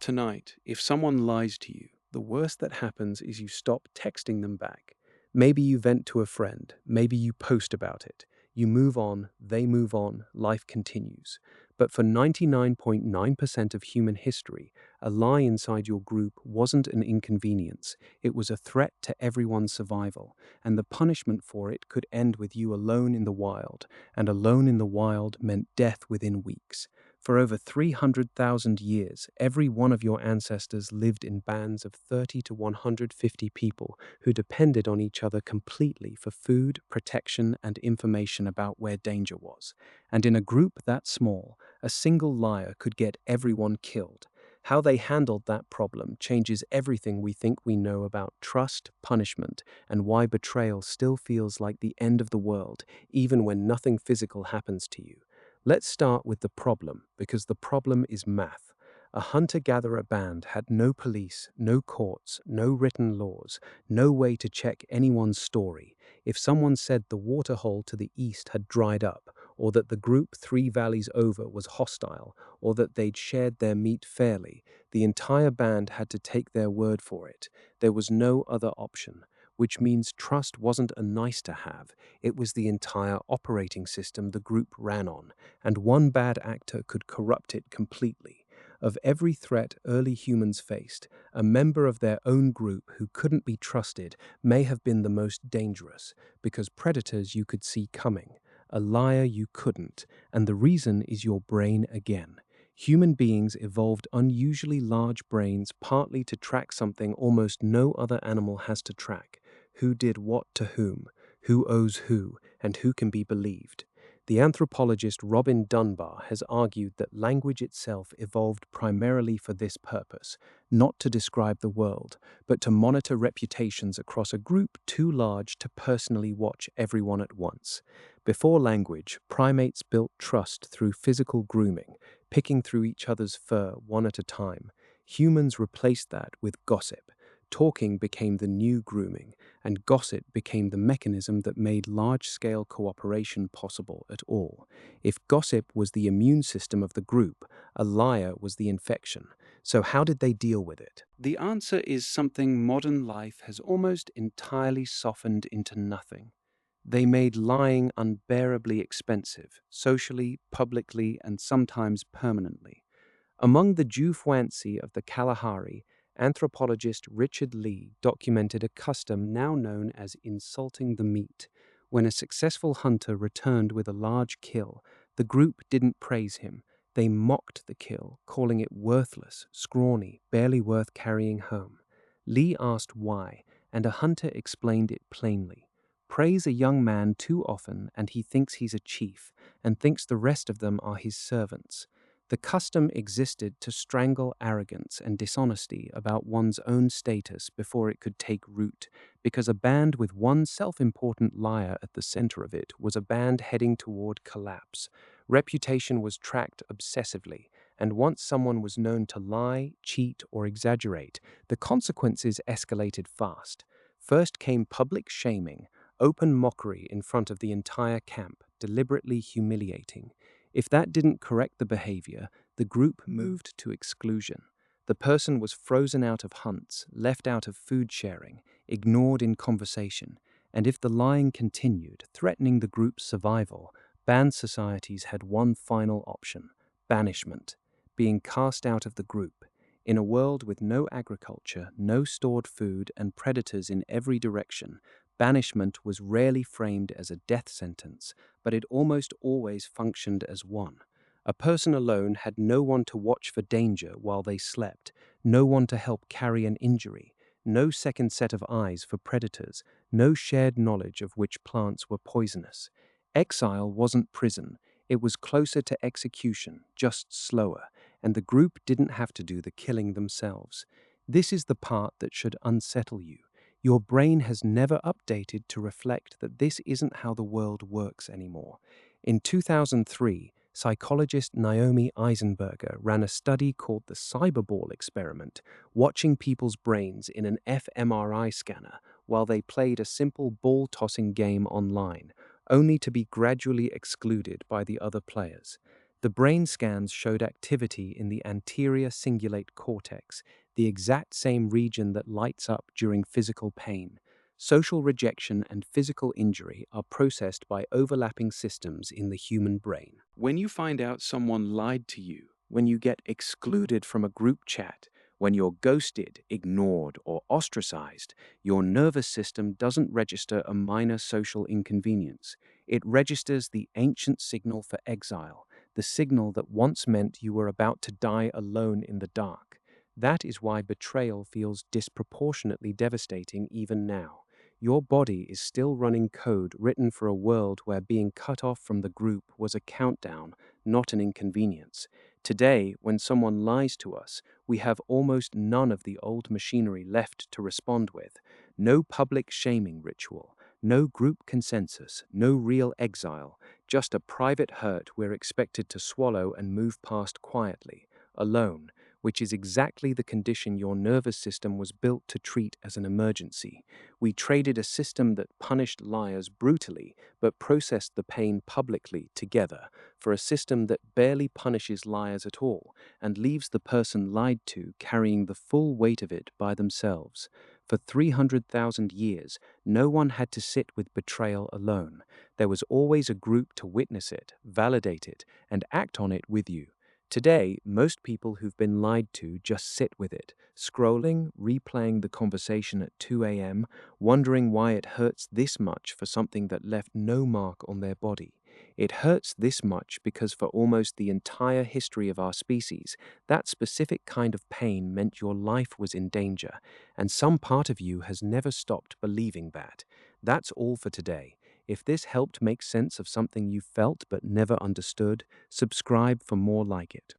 Tonight, if someone lies to you, the worst that happens is you stop texting them back. Maybe you vent to a friend, maybe you post about it. You move on, they move on, life continues. But for 99.9% of human history, a lie inside your group wasn't an inconvenience. It was a threat to everyone's survival, and the punishment for it could end with you alone in the wild, and alone in the wild meant death within weeks. For over 300,000 years, every one of your ancestors lived in bands of 30 to 150 people who depended on each other completely for food, protection, and information about where danger was. And in a group that small, a single liar could get everyone killed. How they handled that problem changes everything we think we know about trust, punishment, and why betrayal still feels like the end of the world, even when nothing physical happens to you. Let's start with the problem, because the problem is math. A hunter-gatherer band had no police, no courts, no written laws, no way to check anyone's story. If someone said the waterhole to the east had dried up, or that the group 3 valleys over was hostile, or that they'd shared their meat fairly, the entire band had to take their word for it. There was no other option, which means trust wasn't a nice to have. It was the entire operating system the group ran on, and one bad actor could corrupt it completely. Of every threat early humans faced, a member of their own group who couldn't be trusted may have been the most dangerous, because predators you could see coming, a liar you couldn't, and the reason is your brain again. Human beings evolved unusually large brains partly to track something almost no other animal has to track: who did what to who owes who, and who can be believed. The anthropologist Robin Dunbar has argued that language itself evolved primarily for this purpose, not to describe the world, but to monitor reputations across a group too large to personally watch everyone at once. Before language, primates built trust through physical grooming, picking through each other's fur one at a time. Humans replaced that with gossip. Talking became the new grooming, and gossip became the mechanism that made large-scale cooperation possible at all. If gossip was the immune system of the group, a liar was the infection. So how did they deal with it? The answer is something modern life has almost entirely softened into nothing. They made lying unbearably expensive, socially, publicly, and sometimes permanently. Among the Jufuansi of the Kalahari, anthropologist Richard Lee documented a custom now known as insulting the meat. When a successful hunter returned with a large kill, the group didn't praise him. They mocked the kill, calling it worthless, scrawny, barely worth carrying home. Lee asked why, and a hunter explained it plainly. Praise a young man too often, and he thinks he's a chief, and thinks the rest of them are his servants. The custom existed to strangle arrogance and dishonesty about one's own status before it could take root, because a band with one self-important liar at the center of it was a band heading toward collapse. Reputation was tracked obsessively, and once someone was known to lie, cheat, or exaggerate, the consequences escalated fast. First came public shaming, open mockery in front of the entire camp, deliberately humiliating. If that didn't correct the behavior, the group moved to exclusion. The person was frozen out of hunts, left out of food sharing, ignored in conversation, and if the lying continued, threatening the group's survival, banned societies had one final option: banishment, being cast out of the group. In a world with no agriculture, no stored food, and predators in every direction, banishment was rarely framed as a death sentence, but it almost always functioned as one. A person alone had no one to watch for danger while they slept, no one to help carry an injury, no second set of eyes for predators, no shared knowledge of which plants were poisonous. Exile wasn't prison, it was closer to execution, just slower, and the group didn't have to do the killing themselves. This is the part that should unsettle you. Your brain has never updated to reflect that this isn't how the world works anymore. In 2003, psychologist Naomi Eisenberger ran a study called the cyberball experiment, watching people's brains in an fMRI scanner while they played a simple ball-tossing game online, only to be gradually excluded by the other players. The brain scans showed activity in the anterior cingulate cortex, the exact same region that lights up during physical pain. Social rejection and physical injury are processed by overlapping systems in the human brain. When you find out someone lied to you, when you get excluded from a group chat, when you're ghosted, ignored, or ostracized, your nervous system doesn't register a minor social inconvenience. It registers the ancient signal for exile, the signal that once meant you were about to die alone in the dark. That is why betrayal feels disproportionately devastating even now. Your body is still running code written for a world where being cut off from the group was a countdown, not an inconvenience. Today, when someone lies to us, we have almost none of the old machinery left to respond with. No public shaming ritual, no group consensus, no real exile, just a private hurt we're expected to swallow and move past quietly, alone, which is exactly the condition your nervous system was built to treat as an emergency. We traded a system that punished liars brutally but processed the pain publicly together for a system that barely punishes liars at all and leaves the person lied to carrying the full weight of it by themselves. For 300,000 years, no one had to sit with betrayal alone. There was always a group to witness it, validate it, and act on it with you. Today, most people who've been lied to just sit with it, scrolling, replaying the conversation at 2 a.m., wondering why it hurts this much for something that left no mark on their body. It hurts this much because for almost the entire history of our species, that specific kind of pain meant your life was in danger, and some part of you has never stopped believing that. That's all for today. If this helped make sense of something you felt but never understood, subscribe for more like it.